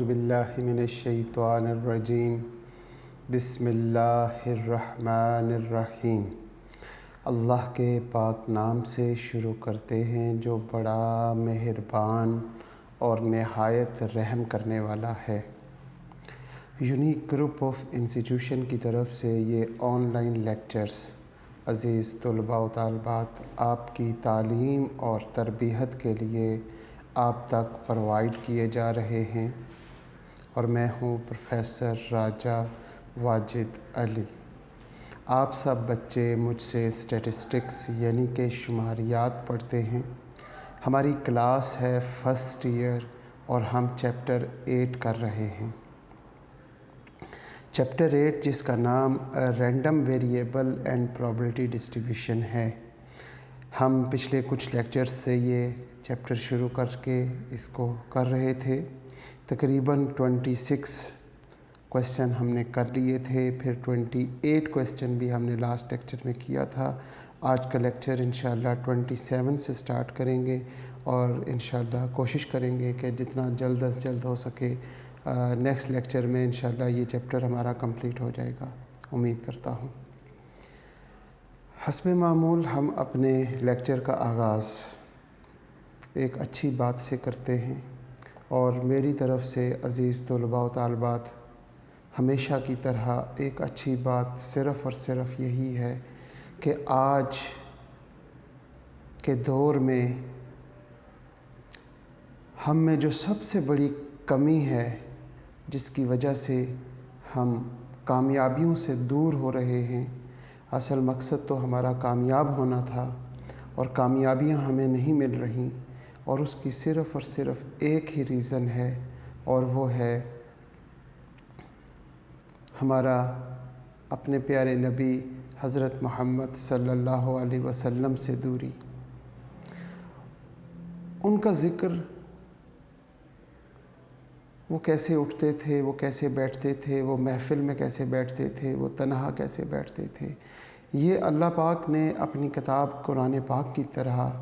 औज़ुबिल्लाहि मिनश्शैतानिर्रजीम बिस्मिल्लाहिर्रहमानिर्रहीम। अल्लाह के पाक नाम से शुरू करते हैं जो बड़ा मेहरबान और नहायत रहम करने वाला है। यूनिक ग्रुप ऑफ इंस्टीट्यूशन की तरफ से ये ऑनलाइन लेक्चर्स अज़ीज़ तलबा व तालिबात आपकी तालीम और तरबियत के लिए आप तक प्रोवाइड किए जा रहे हैं और मैं हूँ प्रोफेसर राजा वाजिद अली। आप सब बच्चे मुझसे स्टैटिस्टिक्स यानी कि शुमारियात पढ़ते हैं। हमारी क्लास है फ़र्स्ट ईयर और हम चैप्टर 8 कर रहे हैं। चैप्टर 8 जिसका नाम random variable and probability distribution है। हम पिछले कुछ लेक्चर्स से ये चैप्टर शुरू करके इसको कर रहे थे। तकरीबन 26 क्वेश्चन हमने कर लिए थे, फिर 28 क्वेश्चन भी हमने लास्ट लेक्चर में किया था। आज का लेक्चर इंशाल्लाह 27 से स्टार्ट करेंगे और इंशाल्लाह कोशिश करेंगे कि जितना जल्द अज़ जल्द हो सके नेक्स्ट लेक्चर में इंशाल्लाह ये चैप्टर हमारा कंप्लीट हो जाएगा, उम्मीद करता हूँ। हस्ब मामूल हम अपने लेक्चर का आगाज़ एक अच्छी बात से करते हैं और मेरी तरफ़ से अज़ीज़ तलबा व तालिबात हमेशा की तरह एक अच्छी बात सिर्फ़ और सिर्फ यही है कि आज के दौर में हम में जो सबसे बड़ी कमी है, जिसकी वजह से हम कामयाबियों से दूर हो रहे हैं। असल मकसद तो हमारा कामयाब होना था और कामयाबियां हमें नहीं मिल रहीं और उसकी सिर्फ़ और सिर्फ एक ही रीज़न है और वो है हमारा अपने प्यारे नबी हज़रत मोहम्मद सल्लल्लाहु अलैहि वसल्लम से दूरी। उनका ज़िक्र, वो कैसे उठते थे, वो कैसे बैठते थे, वो महफ़िल में कैसे बैठते थे, वो तन्हा कैसे बैठते थे, ये अल्लाह पाक ने अपनी किताब कुरान पाक की तरह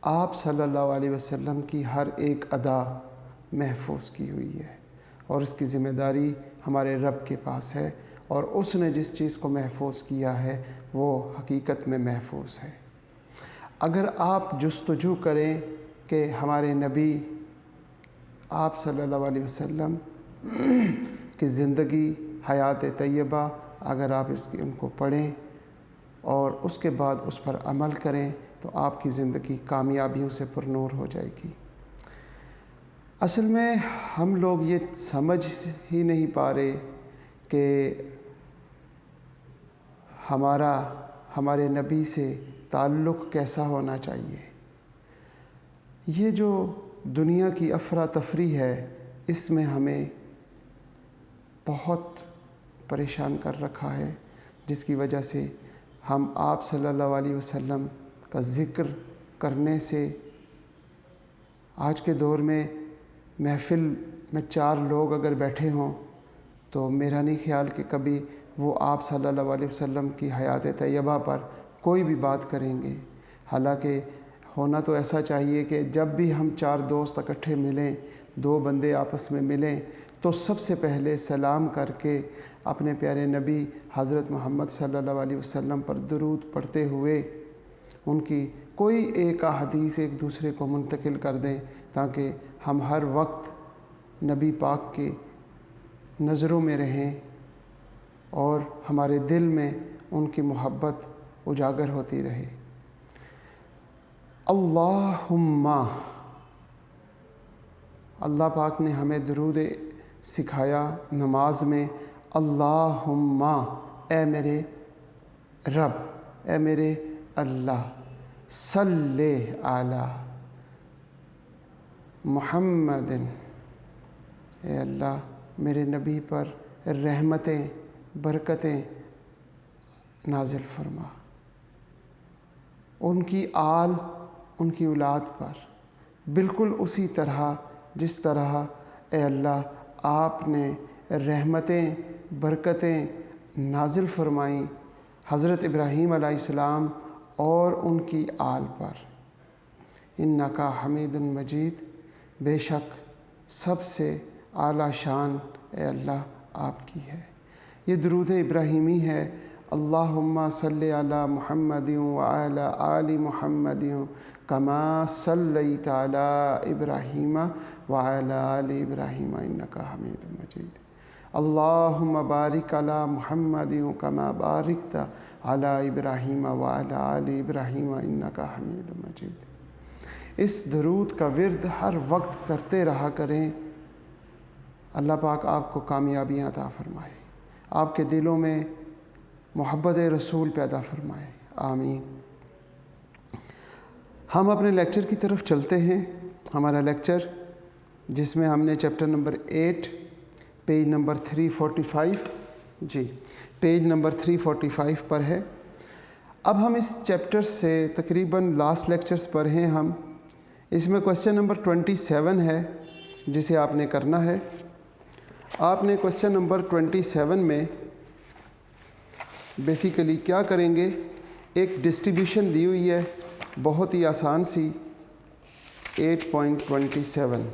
आप सल्लल्लाहु अलैहि वसल्लम की हर एक अदा महफूज की हुई है और इसकी ज़िम्मेदारी हमारे रब के पास है और उसने जिस चीज़ को महफूज किया है वो हकीकत में महफूज है। अगर आप जुस्तजू करें कि हमारे नबी आप सल्लल्लाहु अलैहि वसल्लम की ज़िंदगी हयात तैयबा अगर आप इसकी उनको पढ़ें और उसके बाद उस पर अमल करें तो आपकी ज़िंदगी कामयाबियों से पुरनूर हो जाएगी। असल में हम लोग ये समझ ही नहीं पा रहे कि हमारे नबी से ताल्लुक़ कैसा होना चाहिए। ये जो दुनिया की अफरा तफरी है, इसमें हमें बहुत परेशान कर रखा है, जिसकी वजह से हम आप सल्लल्लाहु अलैहि वसल्लम का ज़िक्र करने से आज के दौर में महफ़िल में 4 लोग अगर बैठे हों तो मेरा नहीं ख्याल कि कभी वो आप सल्लल्लाहु अलैहि वसल्लम की हयात तैयबा पर कोई भी बात करेंगे। हालांकि होना तो ऐसा चाहिए कि जब भी हम 4 दोस्त इकट्ठे मिलें, 2 बंदे आपस में मिलें तो सबसे पहले सलाम करके अपने प्यारे नबी हज़रत मोहम्मद सल्लल्लाहु अलैहि वसल्लम पर दुरूद पढ़ते हुए उनकी कोई एक हदीस एक दूसरे को मुंतकिल कर दें, ताकि हम हर वक्त नबी पाक की नज़रों में रहें और हमारे दिल में उनकी मोहब्बत उजागर होती रहे। अल्लाहुम्मा, अल्लाह पाक ने हमें दुरूद सिखाया नमाज में। अल्लाहुम्मा, ए मेरे रब, ए मेरे अल्लाह, सल्ले आला मुहम्मदिन, ए अल्लाह मेरे नबी पर रहमतें बरकतें नाजिल फरमा, उनकी आल उनकी औलाद पर बिल्कुल उसी तरह जिस तरह ए अल्लाह आपने रहमतें बरकतें नाजिल फरमाई हज़रत इब्राहीम अलैहिस्सलाम और उनकी आल पर। इन्नका हमीदुन मजीद, बेशक सबसे आला शान ए अल्लाह आपकी है। ये दुरूद इब्राहीमी है, अल्लाहुम्मा सल्लि अला मुहम्मदिन व अला आलि मुहम्मदिन कमा सल्लैता अला इब्राहीम व अला आलि इब्राहीम इन्नका हमीदुम मजीद। अल्लाहुम्मा बारिक अला मुहम्मदिन कमा बारिकता अला इब्राहीम व अला आलि इब्राहीम इन्नका हमीदुम मजीद। इस दरूद का विर्द हर वक्त करते रहा करें। अल्लाह पाक आपको कामयाबियाँ अता फ़रमाए, आपके दिलों में मोहब्बत रसूल पैदा फ़रमाए, आमीन। हम अपने लेक्चर की तरफ चलते हैं। हमारा लेक्चर जिसमें हमने चैप्टर नंबर 8 पेज नंबर 345 जी पेज नंबर 345 पर है। अब हम इस चैप्टर से तकरीबन लास्ट लेक्चर्स पर हैं हम। इसमें क्वेश्चन नंबर 27 है जिसे आपने करना है। आपने क्वेश्चन नंबर 27 में बेसिकली क्या करेंगे, एक डिस्ट्रीब्यूशन दी हुई है बहुत ही आसान सी 8.27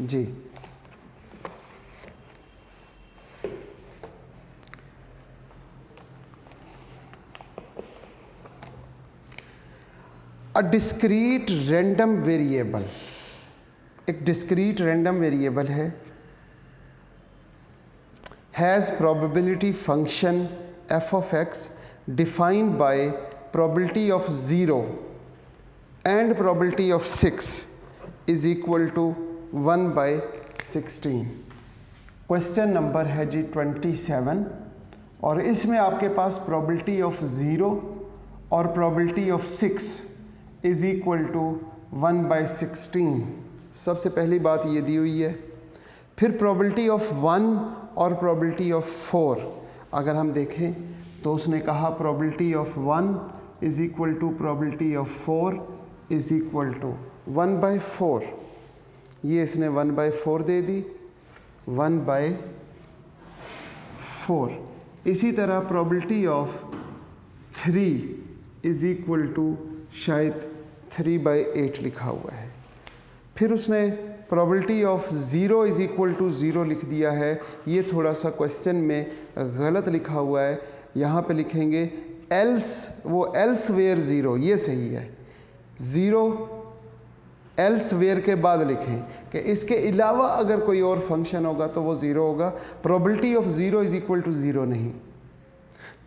जी। अ डिस्क्रीट रैंडम वेरिएबल, एक डिस्क्रीट रैंडम वेरिएबल है, has probability function f of x defined by probability of 0 and probability of 6 is equal to 1/16। Question number है जी 27 और इसमें आपके पास प्रोबेबिलिटी ऑफ 0 और probability of 6 is equal to 1/16। सबसे पहली बात ये दी हुई है। फिर प्रोबेबिलिटी ऑफ 1 और प्रोबेबिलिटी ऑफ 4 अगर हम देखें तो उसने कहा probability of 1 is equal to probability of 4 is equal to 1/4। ये इसने 1/4 दे दी, 1/4। इसी तरह probability of 3 is equal to शायद 3/8 लिखा हुआ है। फिर उसने probability of 0 is equal to 0 लिख दिया है। ये थोड़ा सा क्वेश्चन में गलत लिखा हुआ है, यहाँ पे लिखेंगे एल्स, वो एल्स वेयर 0, ये सही है। 0 एल्स वेयर के बाद लिखें कि इसके अलावा अगर कोई और फंक्शन होगा तो वो 0 होगा। Probability of 0 is equal to 0 नहीं,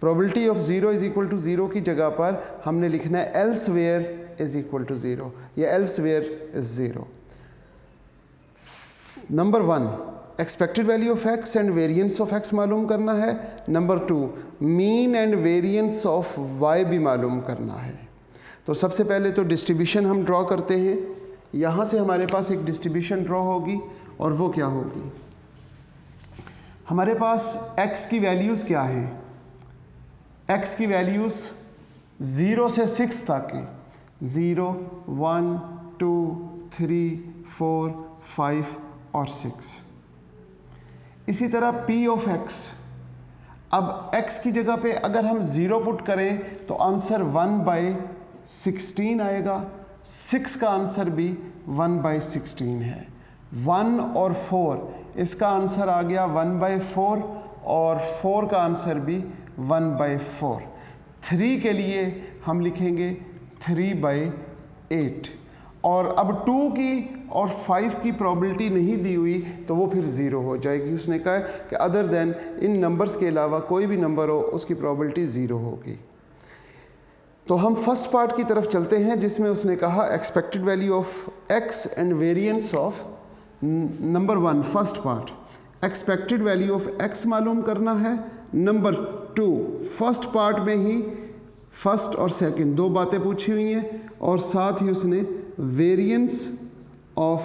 probability of 0 is equal to 0 की जगह पर हमने लिखना है elsewhere is equal to 0 या elsewhere is 0। Number 1 expected value of x and variance of x मालूम करना है। Number 2 mean and variance of y भी मालूम करना है। तो सबसे पहले तो डिस्ट्रीब्यूशन हम ड्रॉ करते हैं। यहाँ से हमारे पास एक डिस्ट्रीब्यूशन ड्रॉ होगी और वो क्या होगी, हमारे पास x की वैल्यूज़ क्या है, x की वैल्यूज़ 0 से 6 तक है, 0 1 2 3 4 5 और 6। इसी तरह p ऑफ x, अब x की जगह पे अगर हम 0 पुट करें तो आंसर 1/16 आएगा। 6 का आंसर भी 1/16 है। 1 और 4 इसका आंसर आ गया 1/4 और 4 का आंसर भी 1/4। 3 के लिए हम लिखेंगे 3/8 और अब 2 की और 5 की प्रोबेबिलिटी नहीं दी हुई तो वो फिर 0 हो जाएगी। उसने कहा कि अदर देन इन नंबर्स के अलावा कोई भी नंबर हो उसकी प्रोबेबिलिटी 0 होगी। तो हम फर्स्ट पार्ट की तरफ चलते हैं जिसमें उसने कहा expected value of x and variance of number 1 first part expected value of x मालूम करना है। नंबर 2 फर्स्ट पार्ट में ही फर्स्ट और सेकंड दो बातें पूछी हुई हैं और साथ ही उसने वेरिएंस ऑफ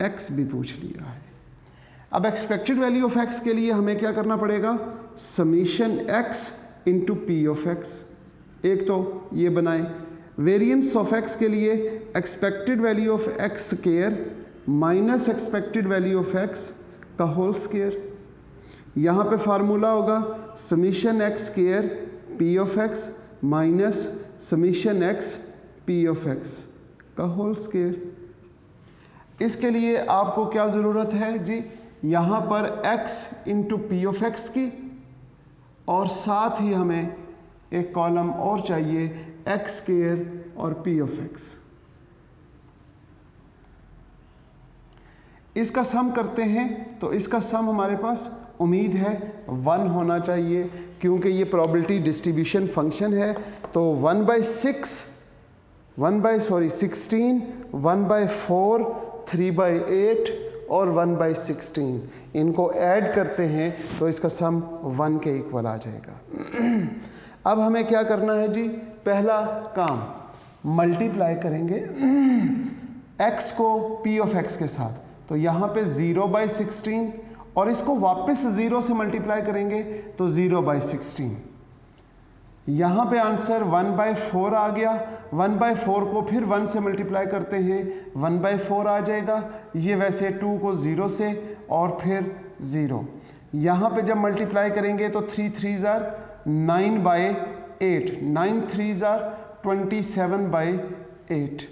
x भी पूछ लिया है। अब एक्सपेक्टेड वैल्यू ऑफ x के लिए हमें क्या करना पड़ेगा, summation x into P of x। एक तो ये बनाएं। वेरिएंस ऑफ x के लिए expected value of x square minus expected value of x का होल स्क्वायर। यहाँ पे फार्मूला होगा summation x square P of x minus summation x P of x का होल स्क्वायर। इसके लिए आपको क्या ज़रूरत है जी, यहाँ पर x into P of x की, और साथ ही हमें एक कॉलम और चाहिए एक्स स्क्वायर और पी ऑफ एक्स। इसका सम करते हैं तो इसका सम हमारे पास उम्मीद है 1 होना चाहिए, क्योंकि ये प्रोबेबिलिटी डिस्ट्रीब्यूशन फंक्शन है। तो 1/16, 1/16, 1/4, 3/8 और 1/16, इनको ऐड करते हैं तो इसका सम 1 के इक्वल आ जाएगा। अब हमें क्या करना है जी, पहला काम मल्टीप्लाई करेंगे x को p ऑफ x के साथ, तो यहाँ पे 0/16 और इसको वापस 0 से मल्टीप्लाई करेंगे तो 0/16। यहाँ पे आंसर 1/4 आ गया। 1/4 को फिर 1 से मल्टीप्लाई करते हैं, 1/4 आ जाएगा। ये वैसे 2 को 0 से और फिर 0। यहाँ पे जब मल्टीप्लाई करेंगे तो 3 3s are 9/8, 9 3s are 27/8।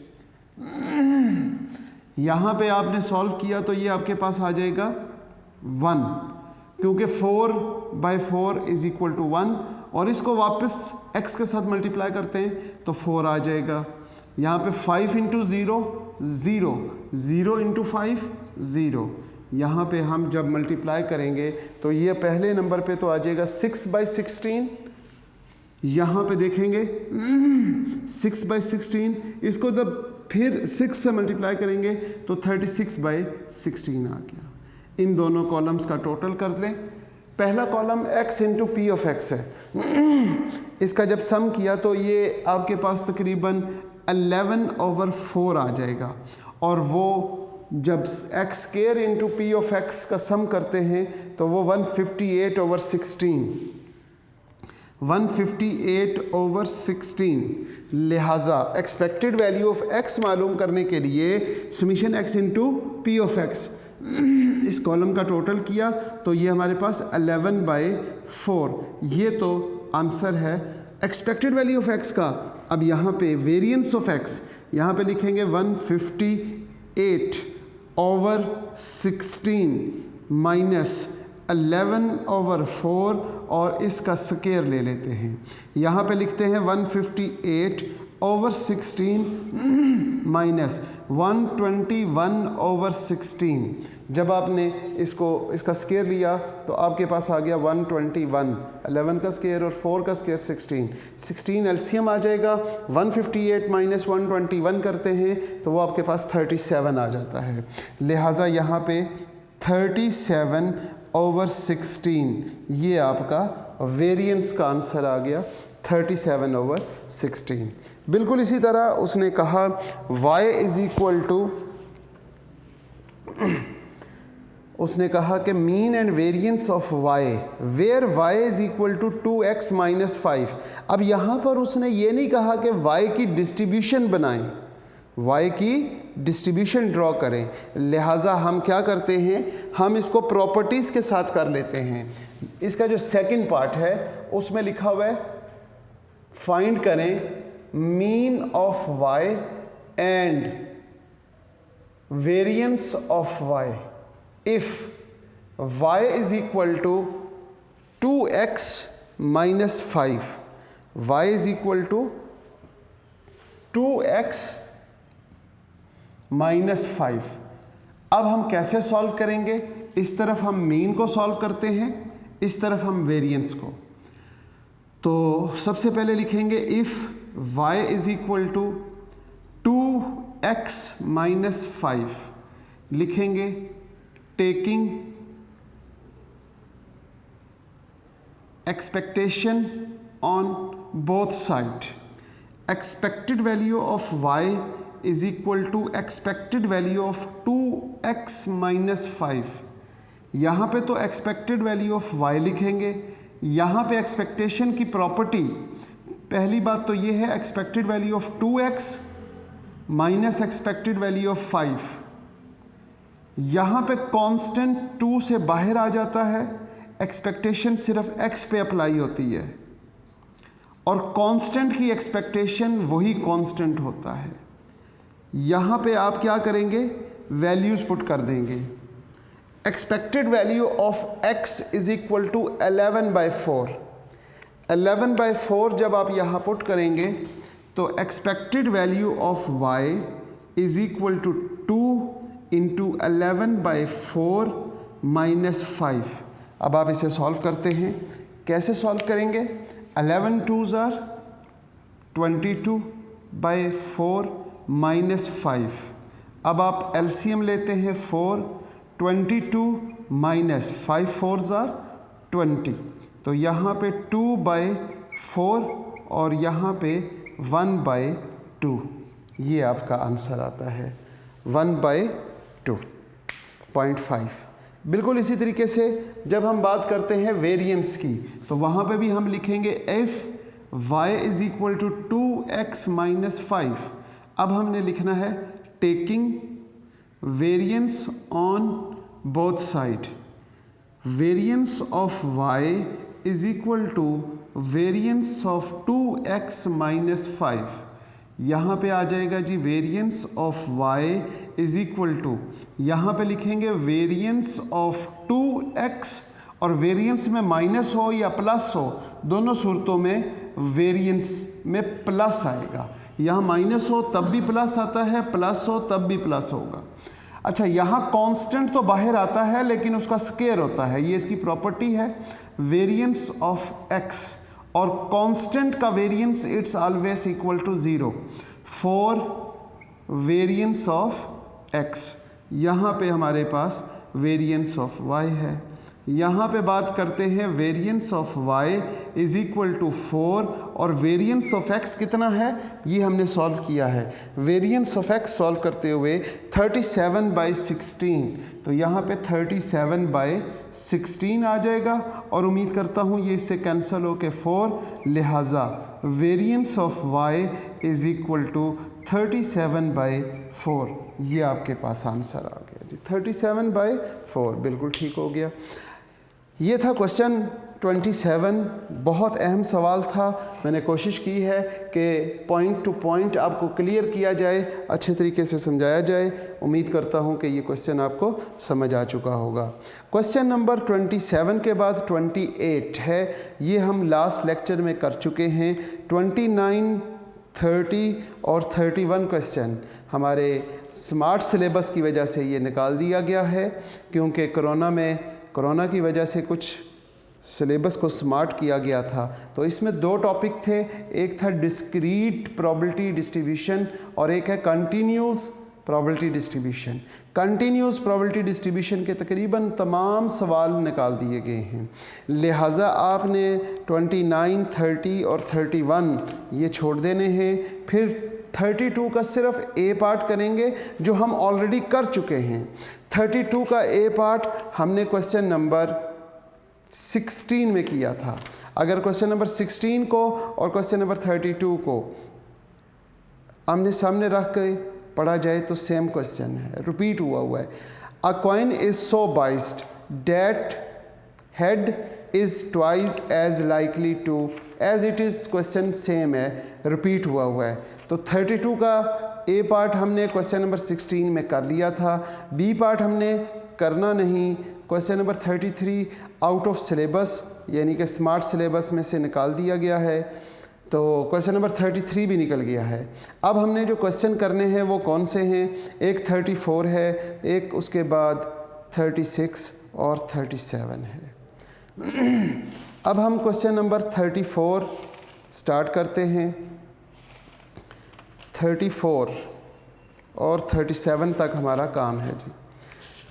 यहाँ पे आपने सॉल्व किया तो ये आपके पास आ जाएगा 1, क्योंकि 4/4 इज इक्वल टू 1, और इसको वापस x के साथ मल्टीप्लाई करते हैं तो 4 आ जाएगा। यहाँ पे 5 इंटू 0 0, 0 इंटू 5 0। यहाँ पे हम जब मल्टीप्लाई करेंगे तो ये पहले नंबर पे तो आ जाएगा 6/16। यहाँ पे देखेंगे 6/16, इसको जब फिर 6 से मल्टीप्लाई करेंगे तो 36/16 आ गया। इन दोनों कॉलम्स का टोटल कर लें। पहला column x into P of x है, इसका जब सम किया तो ये आपके पास तकरीबन 11/4 आ जाएगा, और वो जब x square into P of x का सम करते हैं तो वो 158/16, 158/16। लिहाजा एक्सपेक्टेड वैल्यू ऑफ x मालूम करने के लिए summation x into P of x, इस कॉलम का टोटल किया तो ये हमारे पास 11/4, ये तो आंसर है एक्सपेक्टेड वैल्यू ऑफ x का। अब यहाँ पे वेरिएंस ऑफ x, यहाँ पे लिखेंगे 158/16 माइनस 11/4, और इसका स्क्वायर ले लेते हैं। यहाँ पे लिखते हैं 158/16 माइनस 121/16। जब आपने इसका स्क्वायर लिया तो आपके पास आ गया 121, 11 का स्क्वायर और 4 का स्क्वायर 16 एलसीएम आ जाएगा। 158 माइनस 121 करते हैं तो वो आपके पास 37 आ जाता है। लिहाजा यहाँ पे 37/16 ये आपका वेरिएंस का आंसर आ गया, 37/16। बिल्कुल इसी तरह उसने कहा y इज इक्वल टू, उसने कहा कि mean and variance of y where y is equal to 2x minus 5। अब यहाँ पर उसने ये नहीं कहा कि y की डिस्ट्रीब्यूशन बनाएं, y की डिस्ट्रीब्यूशन ड्रॉ करें। लिहाजा हम क्या करते हैं, हम इसको प्रॉपर्टीज़ के साथ कर लेते हैं। इसका जो सेकंड पार्ट है उसमें लिखा हुआ है फाइंड करें mean of y and variance of y if y is equal to 2x minus 5, y is equal to 2x minus 5। अब हम कैसे सॉल्व करेंगे, इस तरफ हम मीन को सॉल्व करते हैं, इस तरफ हम वेरिएंस को। तो सबसे पहले लिखेंगे if y is equal to 2x minus 5, लिखेंगे taking expectation on both side, expected value of y is equal to expected value of 2x minus 5। यहाँ पे तो एक्सपेक्टेड वैल्यू ऑफ y लिखेंगे, यहाँ पे एक्सपेक्टेशन की प्रॉपर्टी, पहली बात तो ये है expected value of 2x minus expected value of 5। यहाँ पे कांस्टेंट 2 से बाहर आ जाता है, एक्सपेक्टेशन सिर्फ x पे अप्लाई होती है, और कांस्टेंट की एक्सपेक्टेशन वही कांस्टेंट होता है। यहाँ पे आप क्या करेंगे, वैल्यूज़ पुट कर देंगे। Expected value of x is equal to 11/4। 11/4 जब आप यहाँ पुट करेंगे तो expected value of y is equal to 2 into 11/4 minus 5। अब आप इसे सॉल्व करते हैं। कैसे सॉल्व करेंगे? 11 2s are 22/4 माइनस 5। अब आप एलसीएम लेते हैं 4, 22 माइनस 5 4s are 20। तो यहाँ पे 2/4 और यहाँ पे 1/2। ये आपका आंसर आता है 1/2.5। बिल्कुल इसी तरीके से जब हम बात करते हैं वेरिएंस की तो वहाँ पे भी हम लिखेंगे if y is equal to 2x minus 5। अब हमने लिखना है taking variance on both side. Variance of y is equal to variance of 2x minus 5। यहाँ पे आ जाएगा जी variance of y is equal to, यहाँ पे लिखेंगे वेरिएंस ऑफ 2x, और वेरिएंस में माइनस हो या प्लस हो, दोनों सूरतों में वेरिएंस में प्लस आएगा। यहाँ माइनस हो तब भी प्लस आता है, प्लस हो तब भी प्लस होगा। अच्छा, यहाँ कांस्टेंट तो बाहर आता है लेकिन उसका स्क्वायर होता है, ये इसकी प्रॉपर्टी है। वेरिएंस ऑफ x और कांस्टेंट का variance it's always equal to 0 for variance of x। यहाँ पे हमारे पास वेरिएंस ऑफ y है। यहाँ पे बात करते हैं variance of y is equal to 4 और वेरिएंस ऑफ x कितना है ये हमने सॉल्व किया है। वेरिएंस ऑफ x सॉल्व करते हुए 37/16, तो यहाँ पे 37/16 आ जाएगा और उम्मीद करता हूँ ये इससे कैंसिल हो के 4, लिहाजा variance of y is equal to 37/4। ये आपके पास आंसर आ गया जी, 37/4 बिल्कुल ठीक हो गया। ये था क्वेश्चन 27। बहुत अहम सवाल था। मैंने कोशिश की है कि पॉइंट टू पॉइंट आपको क्लियर किया जाए, अच्छे तरीके से समझाया जाए। उम्मीद करता हूँ कि ये क्वेश्चन आपको समझ आ चुका होगा। क्वेश्चन नंबर 27 के बाद 28 है, ये हम लास्ट लेक्चर में कर चुके हैं। 29, 30 और 31 क्वेश्चन हमारे स्मार्ट सिलेबस की वजह से ये निकाल दिया गया है, क्योंकि कोरोना की वजह से कुछ सिलेबस को स्मार्ट किया गया था। तो इसमें 2 टॉपिक थे, एक था डिस्क्रीट प्रोबेबिलिटी डिस्ट्रीब्यूशन और एक है continuous probability distribution. Continuous probability distribution के तकरीबन तमाम सवाल निकाल दिए गए हैं, लिहाजा आपने 29, 30 और 31 ये छोड़ देने हैं। फिर 32 का सिर्फ ए पार्ट करेंगे जो हम ऑलरेडी कर चुके हैं। 32 का ए पार्ट हमने क्वेश्चन नंबर 16 में किया था। अगर क्वेश्चन नंबर 16 को और क्वेश्चन नंबर 32 को आमने सामने रख के पढ़ा जाए तो सेम क्वेश्चन है, रिपीट हुआ है। A coin is so biased that head is twice as likely to as it is, question same है, रिपीट हुआ है। तो 32 का ए पार्ट हमने क्वेश्चन नंबर 16 में कर लिया था, बी पार्ट हमने करना नहीं। Question number 33 out of syllabus यानी कि स्मार्ट सिलेबस में से निकाल दिया गया है, तो क्वेश्चन नंबर 33 भी निकल गया है। अब हमने जो क्वेश्चन करने हैं वो कौन से हैं? एक 34 है, एक उसके बाद 36 और 37 है। अब हम क्वेश्चन नंबर 34 स्टार्ट करते हैं। 34 और 37 तक हमारा काम है जी।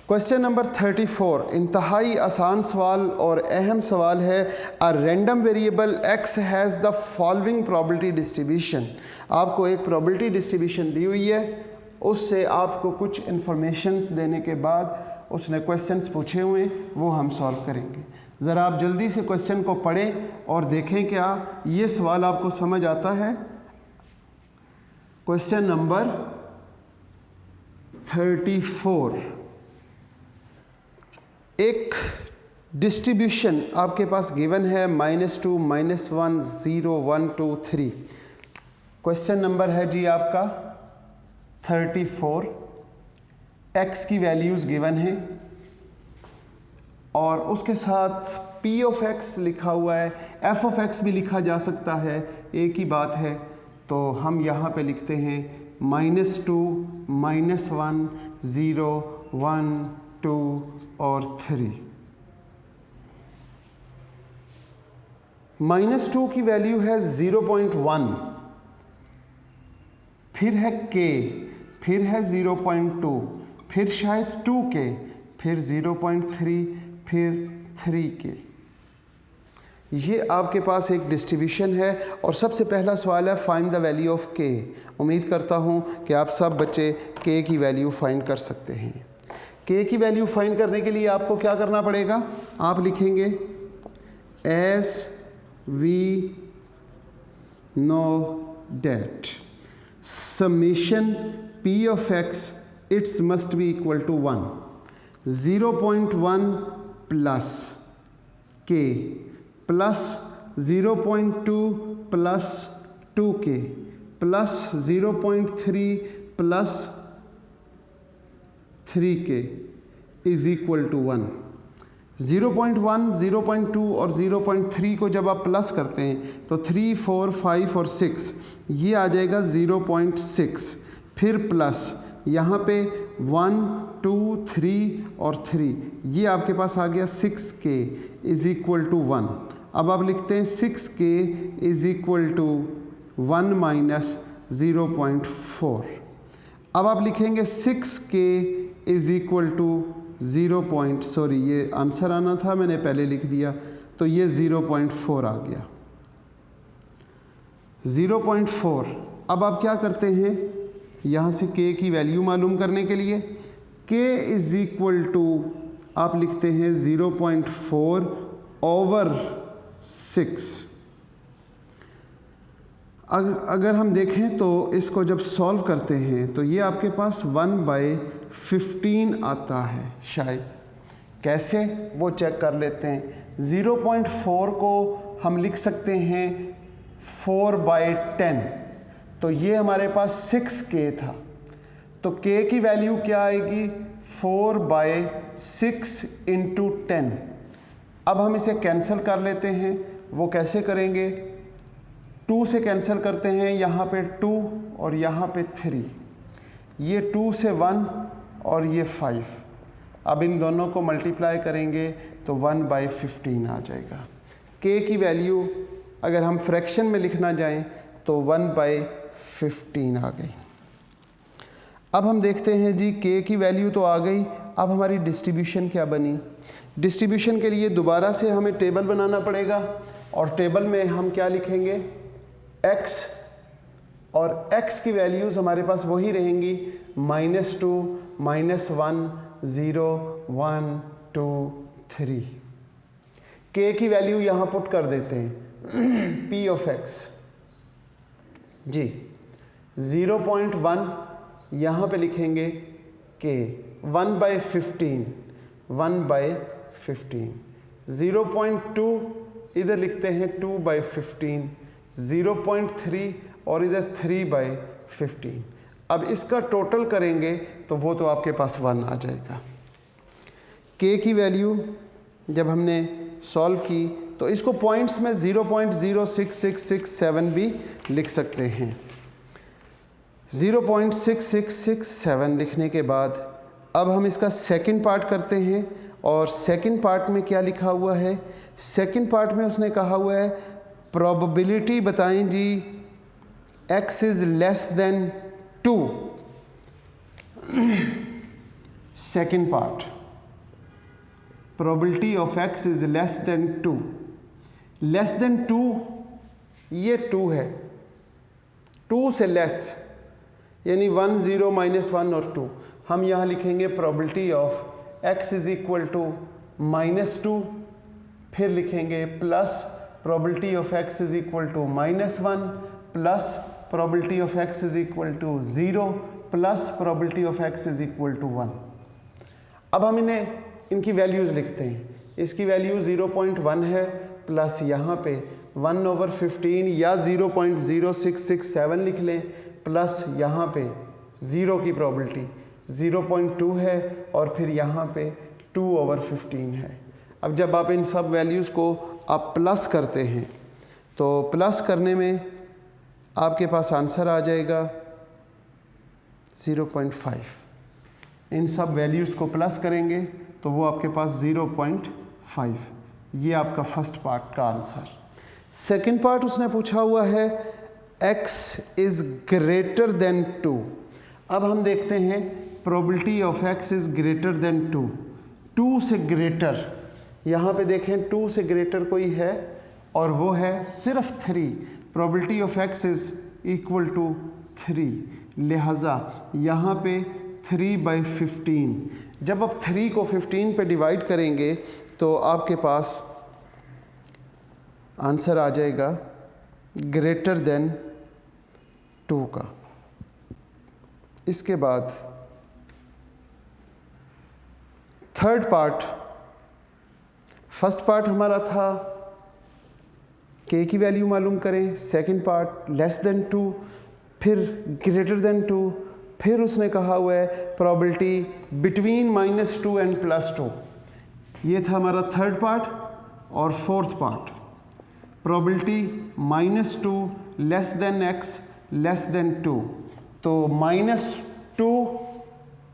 क्वेश्चन नंबर 34 इंतहाई आसान सवाल और अहम सवाल है। A random variable x has the following probability distribution. आपको एक प्रोबेबिलिटी डिस्ट्रीब्यूशन दी हुई है, उससे आपको कुछ इन्फॉर्मेशंस देने के बाद उसने क्वेश्चंस पूछे हुए वो हम सॉल्व करेंगे। ज़रा आप जल्दी से क्वेश्चन को पढ़ें और देखें क्या ये सवाल आपको समझ आता है। क्वेश्चन नंबर 34, एक डिस्ट्रीब्यूशन आपके पास गिवन है -2, -1, 0, 1, 2, 3। क्वेश्चन नंबर है जी आपका 34। x की वैल्यूज़ गिवन हैं और उसके साथ p ऑफ x लिखा हुआ है, f ऑफ x भी लिखा जा सकता है, एक ही बात है। तो हम यहाँ पे लिखते हैं -2, -1, 0, 1, 2 और 3। -2 की वैल्यू है 0.1, फिर है k, फिर है 0.2, फिर शायद 2k, फिर 0.3, फिर 3k। ये आपके पास एक डिस्ट्रीब्यूशन है और सबसे पहला सवाल है find the value of k। उम्मीद करता हूँ कि आप सब बच्चे k की वैल्यू फाइंड कर सकते हैं। k की वैल्यू फाइंड करने के लिए आपको क्या करना पड़ेगा? आप लिखेंगे as we know that summation p of x it must be equal to 1, 0.1 plus k plus 0.2 plus 2k plus 0.3 plus 3k is equal to 1। 0.1, 0.2 और 0.3 को जब आप प्लस करते हैं तो 3, 4, 5 और 6 ये आ जाएगा 0.6, फिर प्लस यहाँ पे 1, 2, 3 और 3, ये आपके पास आ गया 6k इज इक्वल टू 1। अब आप लिखते हैं 6k is equal to 1 minus 0.4। अब आप लिखेंगे 6k इज इक्वल टू ये आंसर आना था, मैंने पहले लिख दिया, तो ये 0.4 आ गया, 0.4। अब आप क्या करते हैं, यहाँ से k की वैल्यू मालूम करने के लिए k इज इक्वल टू आप लिखते हैं 0.4 ओवर 6। अगर हम देखें तो इसको जब सॉल्व करते हैं तो ये आपके पास 1/15 आता है शायद। कैसे, वो चेक कर लेते हैं। 0.4 को हम लिख सकते हैं 4/10, तो ये हमारे पास 6k था, तो k की वैल्यू क्या आएगी 4/6 × 10। अब हम इसे कैंसिल कर लेते हैं। वो कैसे करेंगे, 2 से कैंसिल करते हैं, यहाँ पे 2 और यहाँ पे 3, ये 2 से 1 और ये 5। अब इन दोनों को मल्टीप्लाई करेंगे तो 1/15 आ जाएगा। k की वैल्यू अगर हम फ्रैक्शन में लिखना जाएं तो 1/15 आ गई। अब हम देखते हैं जी k की वैल्यू तो आ गई, अब हमारी डिस्ट्रीब्यूशन क्या बनी। डिस्ट्रीब्यूशन के लिए दोबारा से हमें टेबल बनाना पड़ेगा और टेबल में हम क्या लिखेंगे, x, और x की वैल्यूज़ हमारे पास वही रहेंगी, -2, -1, 0, 1, 2, 3। k की वैल्यू यहाँ पुट कर देते हैं p ऑफ x जी 0.1 यहाँ पे लिखेंगे k, 1/15, 1/15, 0.2 इधर लिखते हैं 2/15, 0.3 और इधर 3/15। अब इसका टोटल करेंगे तो वो तो आपके पास 1 आ जाएगा। k की वैल्यू जब हमने सॉल्व की तो इसको पॉइंट्स में 0.06667 भी लिख सकते हैं। 0.6667 लिखने के बाद अब हम इसका सेकंड पार्ट करते हैं और सेकंड पार्ट में क्या लिखा हुआ है, सेकंड पार्ट में उसने कहा हुआ है प्रोबेबिलिटी बताएं जी x is less than 2। Second part, probability of x is less than 2। Less than 2, ये 2 है, 2 से लेस यानी 1, 0, -1 और 2। हम यहाँ लिखेंगे probability of x is equal to -2, फिर लिखेंगे plus probability of x is equal to -1 plus probability of x is equal to 0 plus probability of x is equal to 1। अब हम इनकी वैल्यूज़ लिखते हैं। इसकी वैल्यू 0.1 है, प्लस यहाँ पे 1/15 या 0.0667 लिख लें, प्लस यहाँ पे 0 की प्रोबेबिलिटी 0.2 है और फिर यहाँ पे 2/15 है। अब जब आप इन सब वैल्यूज़ को आप प्लस करते हैं तो प्लस करने में आपके पास आंसर आ जाएगा 0.5। इन सब वैल्यूज़ को प्लस करेंगे तो वो आपके पास 0.5। ये आपका फर्स्ट पार्ट का आंसर। सेकंड पार्ट उसने पूछा हुआ है x इज़ ग्रेटर देन 2। अब हम देखते हैं probability of x is greater than 2। 2 से ग्रेटर, यहाँ पे देखें 2 से ग्रेटर कोई है और वो है सिर्फ 3। Probability of x is equal to 3, लिहाजा यहाँ पे 3/15। जब आप 3 को 15 पे डिवाइड करेंगे तो आपके पास आंसर आ जाएगा ग्रेटर देन 2 का। इसके बाद थर्ड पार्ट, फर्स्ट पार्ट हमारा था k की वैल्यू मालूम करें, सेकंड पार्ट लेस देन 2, फिर ग्रेटर देन 2, फिर उसने कहा हुआ है प्रोबेबिलिटी बिटवीन -2 एंड +2। ये था हमारा थर्ड पार्ट। और fourth part probability -2 less than x less than 2। तो -2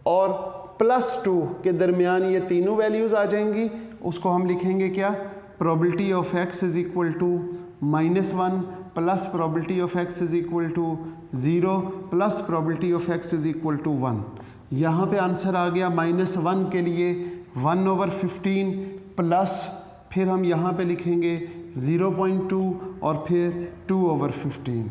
और +2 के दरमियान ये तीनों वैल्यूज़ आ जाएंगी। उसको हम लिखेंगे क्या, probability of x is equal to -1 plus probability of x is equal to 0 plus probability of x is equal to 1। यहाँ पे आंसर आ गया -1 के लिए 1/15 प्लस फिर हम यहाँ पे लिखेंगे 0.2 और फिर 2/15।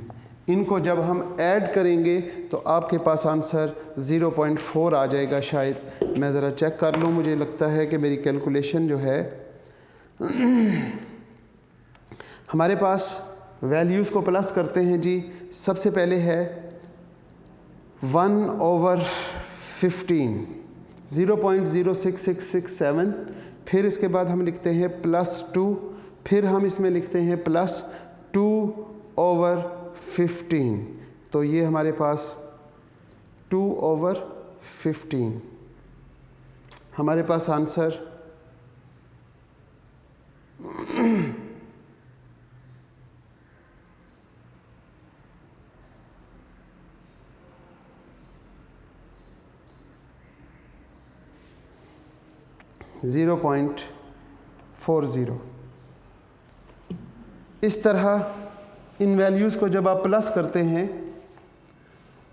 इनको जब हम ऐड करेंगे तो आपके पास आंसर 0.4 आ जाएगा। शायद मैं ज़रा चेक कर लूँ, मुझे लगता है कि मेरी कैलकुलेशन जो है हमारे पास वैल्यूज़ को प्लस करते हैं जी। सबसे पहले है 1/15 0.06667, फिर इसके बाद हम लिखते हैं +2, फिर हम इसमें लिखते हैं +2/15। तो ये हमारे पास 2/15 हमारे पास आंसर 0.40। इस तरह इन वैल्यूज़ को जब आप प्लस करते हैं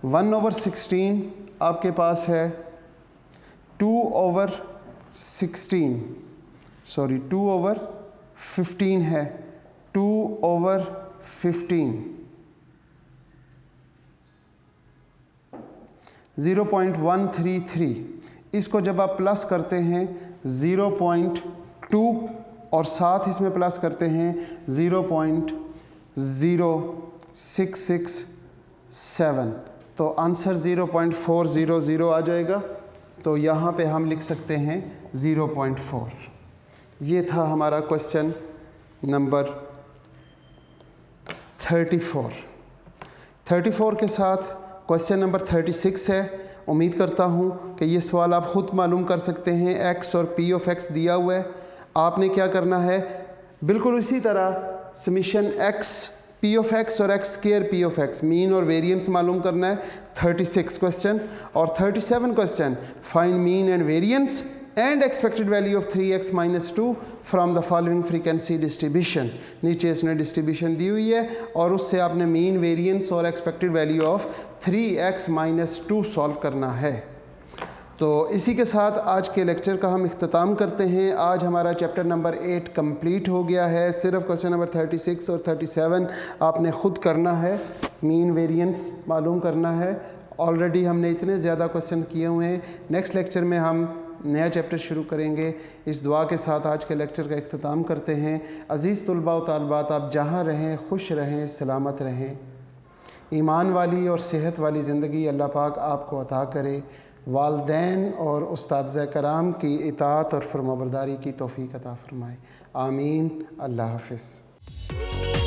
1/16 आपके पास है 2/15 है 2/15 0.133। इसको जब आप प्लस करते हैं 0.2 और साथ इसमें प्लस करते हैं 0.0667, तो आंसर 0.400 आ जाएगा। तो यहाँ पे हम लिख सकते हैं 0.4। ये था हमारा क्वेश्चन नंबर 34 के साथ क्वेश्चन नंबर 36 है। उम्मीद करता हूँ कि ये सवाल आप ख़ुद मालूम कर सकते हैं। x और p ऑफ x दिया हुआ है, आपने क्या करना है, बिल्कुल इसी तरह summation x p of x और x square p of x mean और वेरिएंस मालूम करना है। 36 क्वेश्चन और 37 question find mean and variance and expected value of 3x - 2 from the following frequency distribution. नीचे इसने डिस्ट्रीब्यूशन दी हुई है और उससे आपने मीन वेरिएंस और expected value of 3x - 2 solve करना है। तो इसी के साथ आज के लेक्चर का हम इख्तिताम करते हैं। आज हमारा चैप्टर नंबर 8 कंप्लीट हो गया है। सिर्फ क्वेश्चन नंबर 36 और 37 आपने ख़ुद करना है, मीन वेरिएंस मालूम करना है। ऑलरेडी हमने इतने ज़्यादा क्वेश्चन किए हुए हैं। नेक्स्ट लेक्चर में हम नया चैप्टर शुरू करेंगे। इस दुआ के साथ आज के लेक्चर का इख्तिताम करते हैं। अज़ीज़ तुलबा व तालिबात, आप जहाँ रहें खुश रहें, सलामत रहें, ईमान वाली और सेहत वाली ज़िंदगी अल्लाह पाक आपको अता करे। वालदैन और उस्ताद कराम की इताअत और फरमाबरदारी की तौफ़ीक़ अता फ़रमाए। आमीन। अल्लाह हाफ़िज़।